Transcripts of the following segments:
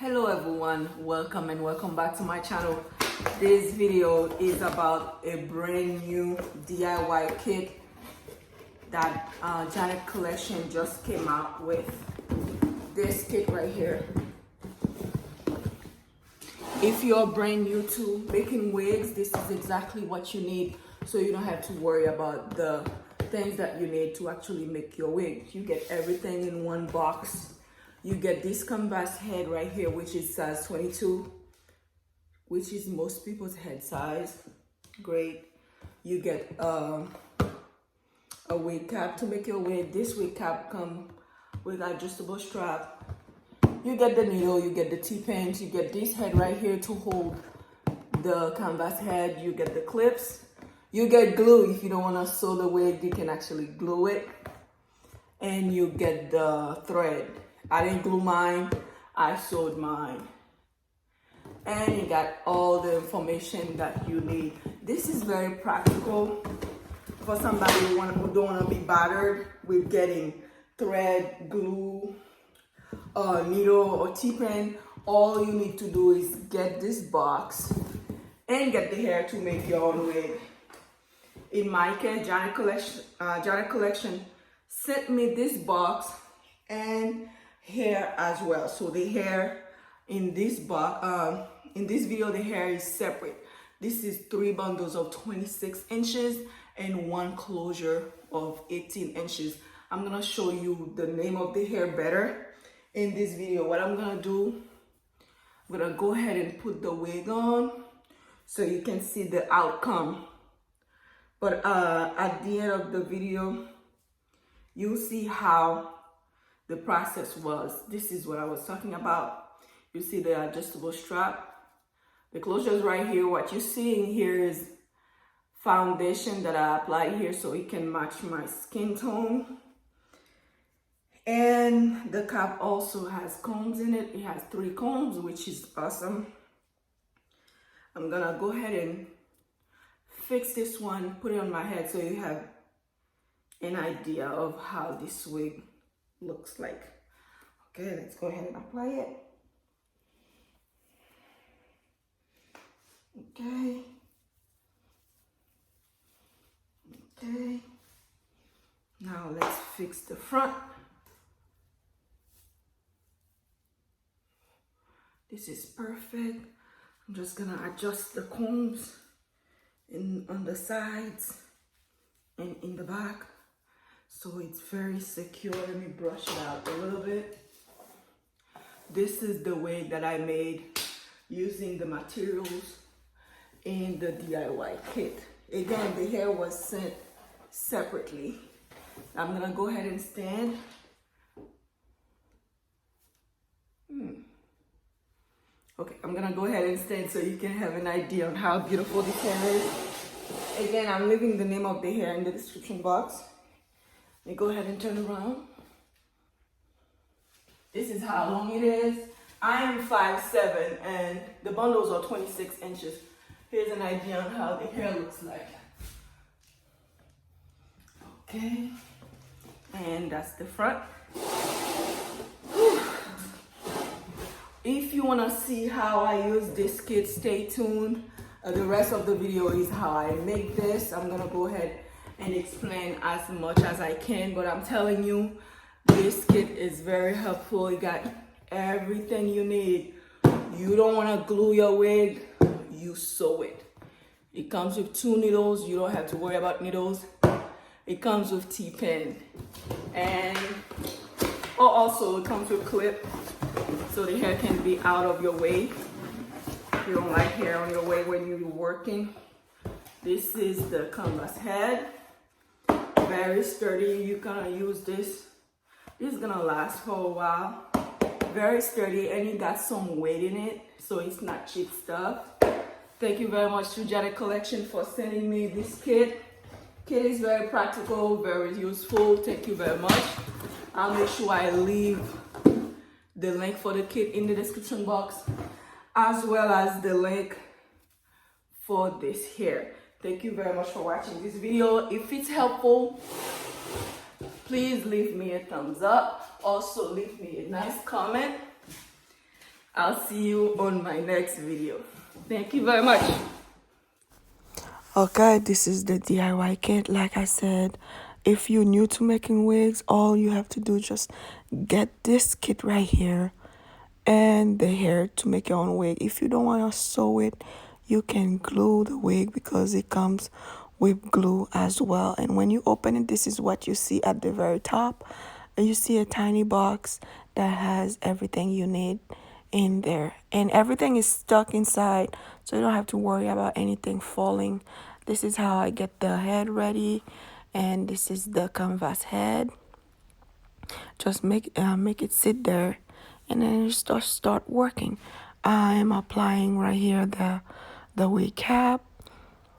Hello everyone, welcome and welcome back to my channel. This video is about a brand new DIY kit that Janet Collection just came out with. This kit right here. If you're brand new to making wigs, this is exactly what you need, so you don't have to worry about the things that you need to actually make your wig. You get everything in one box. You get this canvas head right here, which is size 22, which is most people's head size. Great. You get a wig cap to make your wig. This wig cap comes with adjustable strap. You get the needle, you get the T-pins, you get this head right here to hold the canvas head. You get the clips. You get glue. If you don't want to sew the wig, you can actually glue it. And you get the thread. I didn't glue mine, I sewed mine. And you got all the information that you need. This is very practical for somebody who don't want to be bothered with getting thread, glue, needle, or T-pin. All you need to do is get this box and get the hair to make your own wig. In my case, Janet Collection sent me this box and hair as well. So the hair in this box, in this video, the hair is separate. This is 3 bundles of 26 inches and 1 closure of 18 inches. I'm gonna show you the name of the hair better in this video. What I'm gonna do, I'm gonna go ahead and put the wig on so you can see the outcome. But at the end of the video, you'll see how the process was. This is what I was talking about. You see the adjustable strap. The closure is right here. What you're seeing here is foundation that I applied here so it can match my skin tone. And the cap also has combs in it. It has 3 combs, which is awesome. I'm gonna go ahead and fix this one, put it on my head so you have an idea of how this wig looks like. Okay, let's go ahead and apply it. Okay. Okay. Now let's fix the front. This is perfect. I'm just gonna adjust the combs on the sides and in the back, so it's very secure. Let me brush it out a little bit. This is the wig that I made using the materials in the DIY kit. Again, the hair was sent separately. I'm gonna go ahead and stand. Okay, I'm gonna go ahead and stand so you can have an idea on how beautiful this hair is. Again, I'm leaving the name of the hair in the description box. Let me go ahead and turn around. This is how long it is. I am 5'7" and the bundles are 26 inches. Here's an idea on how the hair looks like. Okay, and that's the front. If you want to see how I use this kit, stay tuned. The rest of the video is how I make this. I'm going to go ahead and explain as much as I can, but I'm telling you, this kit is very helpful. You got everything you need. You don't want to glue your wig, you sew it. It comes with 2 needles. You don't have to worry about needles. It comes with T-pin. And also it comes with clip, so the hair can be out of your way. If you don't like hair on your way when you're working. This is the canvas head. Very sturdy. You're gonna use this. This is gonna last for a while. Very sturdy, and you got some weight in it, so it's not cheap stuff. Thank you very much to Janet Collection for sending me this kit. Kit is very practical, very useful. Thank you very much. I'll make sure I leave the link for the kit in the description box, as well as the link for this hair. Thank you very much for watching this video. If it's helpful, please leave me a thumbs up. Also leave me a nice comment. I'll see you on my next video. Thank you very much. Okay, this is the DIY kit. Like I said, if you're new to making wigs, all you have to do is just get this kit right here and the hair to make your own wig. If you don't want to sew it, you can glue the wig because it comes with glue as well. And when you open it, this is what you see at the very top. And you see a tiny box that has everything you need in there, and everything is stuck inside, so you don't have to worry about anything falling. This is how I get the head ready, and this is the canvas head. Just make it sit there, and then you start working. I am applying right here the wig cap,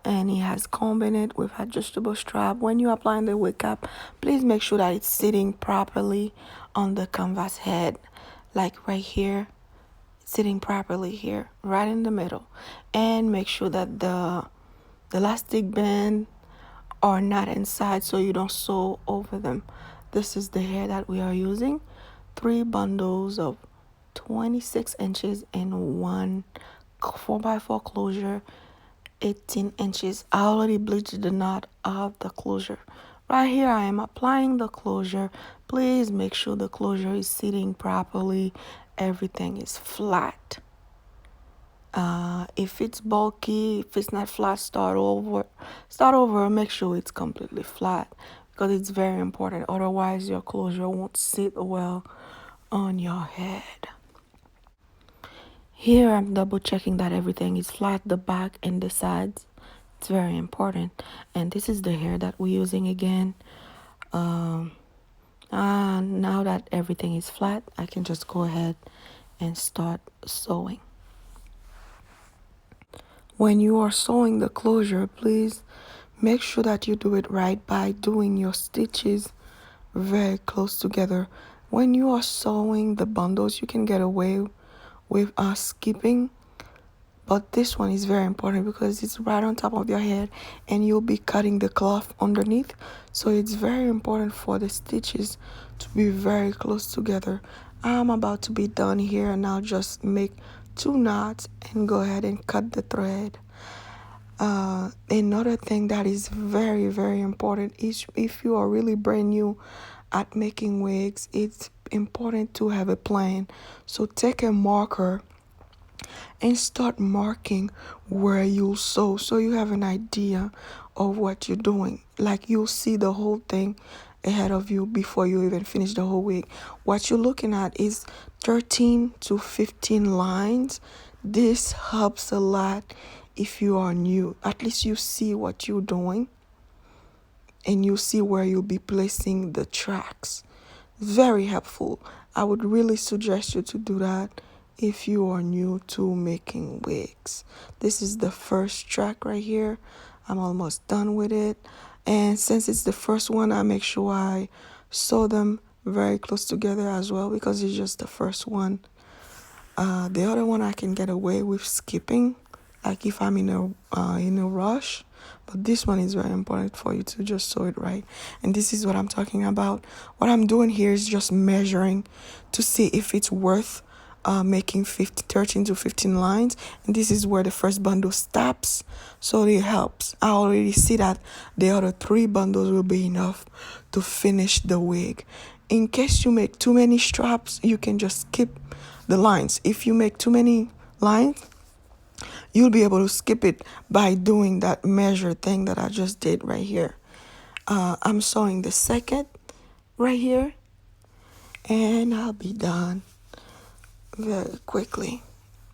and it has comb in it with adjustable strap. When you're applying the wig cap, please make sure that it's sitting properly on the canvas head, like right here, sitting properly here, right in the middle. And make sure that the elastic band are not inside so you don't sew over them. This is the hair that we are using. 3 bundles of 26 inches in one 4x4 closure, 18 inches. I already bleached the knot of the closure. Right here I am applying the closure. Please make sure the closure is sitting properly. Everything is flat. If it's bulky, if it's not flat, start over, make sure it's completely flat because it's very important. Otherwise your closure won't sit well on your head. Here I'm double checking that everything is flat, the back and the sides. It's very important. And this is the hair that we're using again. Now that everything is flat, I can just go ahead and start sewing. When you are sewing the closure, please make sure that you do it right by doing your stitches very close together. When you are sewing the bundles, you can get away with skipping, but this one is very important because it's right on top of your head and you'll be cutting the cloth underneath. So it's very important for the stitches to be very close together. I'm about to be done here, and I'll just make 2 knots and go ahead and cut the thread. Another thing that is very, very important is if you are really brand new at making wigs, it's important to have a plan. So take a marker and start marking where you'll sew so you have an idea of what you're doing. Like you'll see the whole thing ahead of you before you even finish the whole wig. What you're looking at is 13 to 15 lines. This helps a lot if you are new. At least you see what you're doing and you see where you'll be placing the tracks. Very helpful. I would really suggest you to do that if you are new to making wigs. This is the first track right here. I'm almost done with it. And since it's the first one, I make sure I sew them very close together as well because it's just the first one. The other one I can get away with skipping, like if I'm in a rush. But this one is very important for you to just sew it right. And this is what I'm talking about. What I'm doing here is just measuring to see if it's worth making 13 to 15 lines. And this is where the first bundle stops, so it helps. I already see that the other 3 bundles will be enough to finish the wig. In case you make too many straps, you can just skip the lines. If you make too many lines, you'll be able to skip it by doing that measure thing that I just did right here. I'm sewing the second right here, and I'll be done very quickly.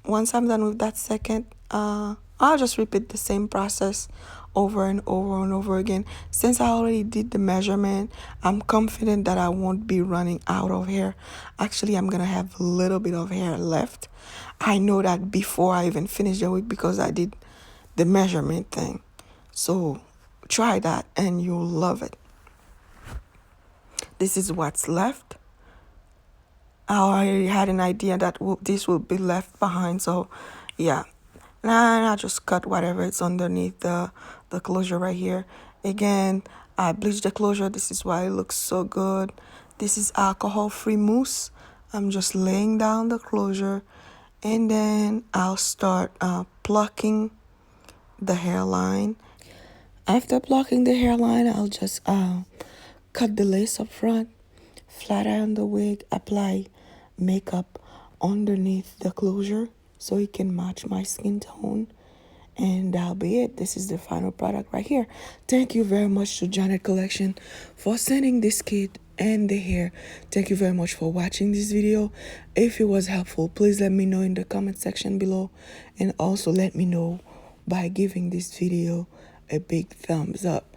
Once I'm done with that second, I'll just repeat the same process over and over and over again. Since I already did the measurement, I'm confident that I won't be running out of hair. Actually, I'm gonna have a little bit of hair left. I know that before I even finish the wig because I did the measurement thing. So try that and you'll love it. This is what's left. I already had an idea that this will be left behind, so yeah. And I just cut whatever is underneath the closure right here. Again, I bleached the closure. This is why it looks so good. This is alcohol-free mousse. I'm just laying down the closure And then I'll start plucking the hairline. After plucking the hairline, I'll just cut the lace up front, flat iron the wig, apply makeup underneath the closure so it can match my skin tone. And that'll be it. This is the final product right here. Thank you very much to Janet Collection for sending this kit and the hair. Thank you very much for watching this video. If it was helpful, please let me know in the comment section below, and also let me know by giving this video a big thumbs up.